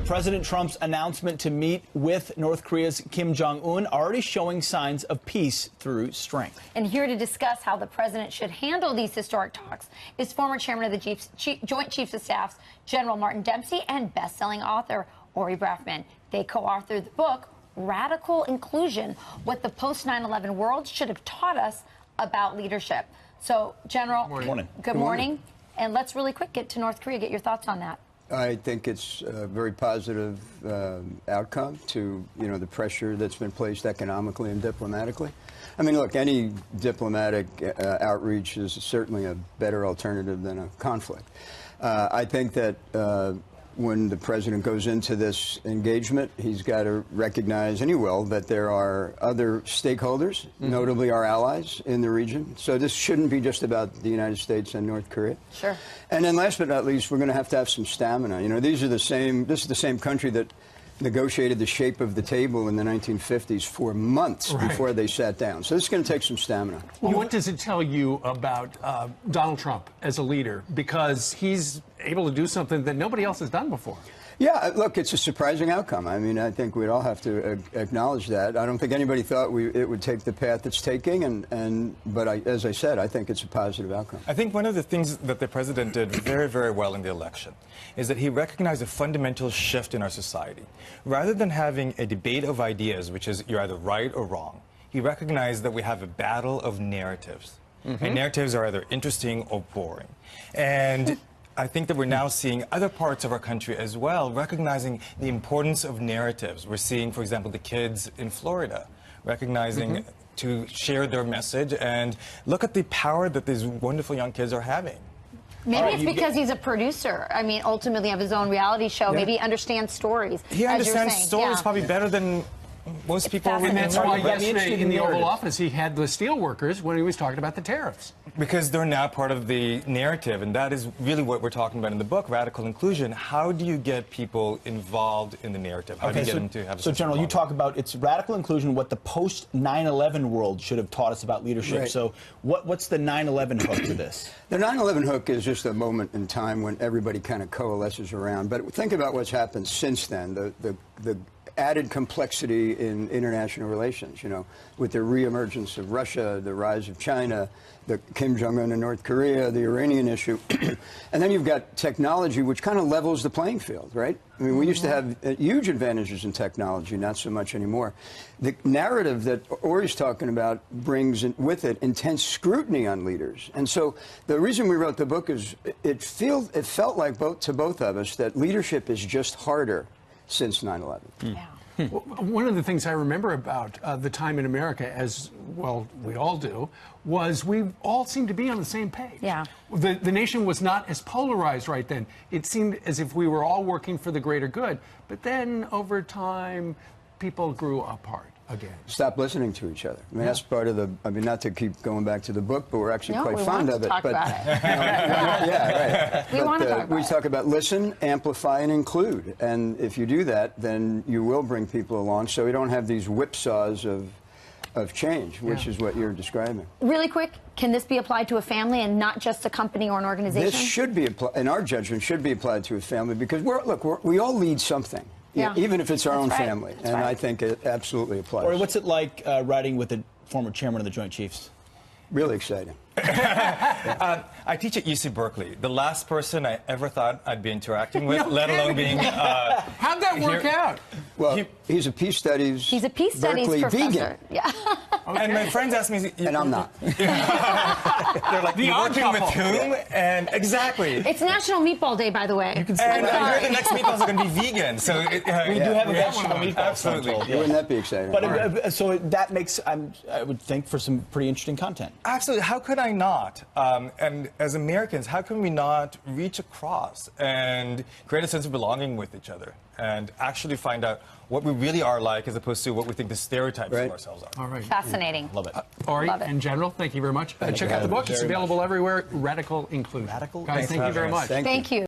President Trump's announcement to meet with North Korea's Kim Jong-un already showing signs of peace through strength. And here to discuss how the president should handle these historic talks is former chairman of the Joint Chiefs of Staff's General Martin Dempsey and best-selling author Ori Brafman. They co-authored the book Radical Inclusion: What the Post-9/11 World Should Have Taught Us About Leadership. So, General, good morning. And let's really quick get to North Korea. Get your thoughts on that. I think it's a very positive outcome to, the pressure that's been placed economically and diplomatically. I mean, look, any diplomatic outreach is certainly a better alternative than a conflict. I think that when the president goes into this engagement, he's got to recognize, and he will, that there are other stakeholders, notably our allies in the region. So this shouldn't be just about the United States and North Korea. Sure. And then last but not least, we're going to have some stamina. This is the same country that negotiated the shape of the table in the 1950s for months before they sat down. So this is going to take some stamina. Well, what does it tell you about Donald Trump as a leader? Because he's able to do something that nobody else has done before. Yeah, look, it's a surprising outcome. I mean, I think we'd all have to acknowledge that. I don't think anybody thought it would take the path it's taking, but as I said, I think it's a positive outcome. I think one of the things that the president did very, very well in the election is that he recognized a fundamental shift in our society. Rather than having a debate of ideas, which is you're either right or wrong, he recognized that we have a battle of narratives. And narratives are either interesting or boring. And I think that we're now seeing other parts of our country as well recognizing the importance of narratives. We're seeing, for example, the kids in Florida recognizing to share their message and look at the power that these wonderful young kids are having. Maybe it's because he's a producer. I mean, ultimately of his own reality show. Maybe he understands stories. He understands stories probably better than most people. And that's why yesterday in the Oval Office he had the steel workers when he was talking about the tariffs. Because they're now part of the narrative, and that is really what we're talking about in the book, Radical Inclusion. How do you get people involved in the narrative? How do you get them to have a So, General, you talk about it's radical inclusion, what the post-9/11 world should have taught us about leadership. Right. So what's the 9/11 hook to this? The 9/11 hook is just a moment in time when everybody kind of coalesces around. But think about what's happened since then. The added complexity in international relations, with the reemergence of Russia, the rise of China, the Kim Jong-un in North Korea, the Iranian issue. And then you've got technology, which kind of levels the playing field, right? I mean, we used to have huge advantages in technology, not so much anymore. The narrative that Ori's talking about brings with it intense scrutiny on leaders. And so the reason we wrote the book is it felt like to both of us that leadership is just harder since 9/11. Well, one of the things I remember about the time in America, as well we all do, was we all seemed to be on the same page. Yeah. The nation was not as polarized right then. It seemed as if we were all working for the greater good. But then over time, people grew apart again. Stop listening to each other. I mean, that's part of not to keep going back to the book, but we're actually quite fond of it. Talk about it. Yeah, right. We want to talk about it. We talk about listen, amplify, and include. And if you do that, then you will bring people along so we don't have these whipsaws of change, which is what you're describing. Really quick, can this be applied to a family and not just a company or an organization? This should be, in our judgment, should be applied to a family because we all lead something. Yeah. Even if it's our own family. And I think it absolutely applies. Ori, what's it like riding with the former chairman of the Joint Chiefs? Really exciting. I teach at UC Berkeley. The last person I ever thought I'd be interacting with, let alone being... How'd that work out? Well, he's a peace studies Berkeley professor. Vegan. Yeah. Okay. And my friends ask me... And I'm not. They're like, you're working with whom? And exactly. It's National Meatball Day, by the way. And I heard the next meatballs are going to be vegan. So we do have a national meatball. Absolutely. Wouldn't that be exciting? But so that makes, I would think, for some pretty interesting content. Absolutely. How could I not? And as Americans, how can we not reach across and create a sense of belonging with each other and actually find out what we really are like as opposed to what we think the stereotypes of ourselves are? All right. Fascinating. Love it. Ori and General, thank you very much. Check out the book. It's available everywhere. Radical Inclusion. Radical. Guys, thank you very much. Thank you.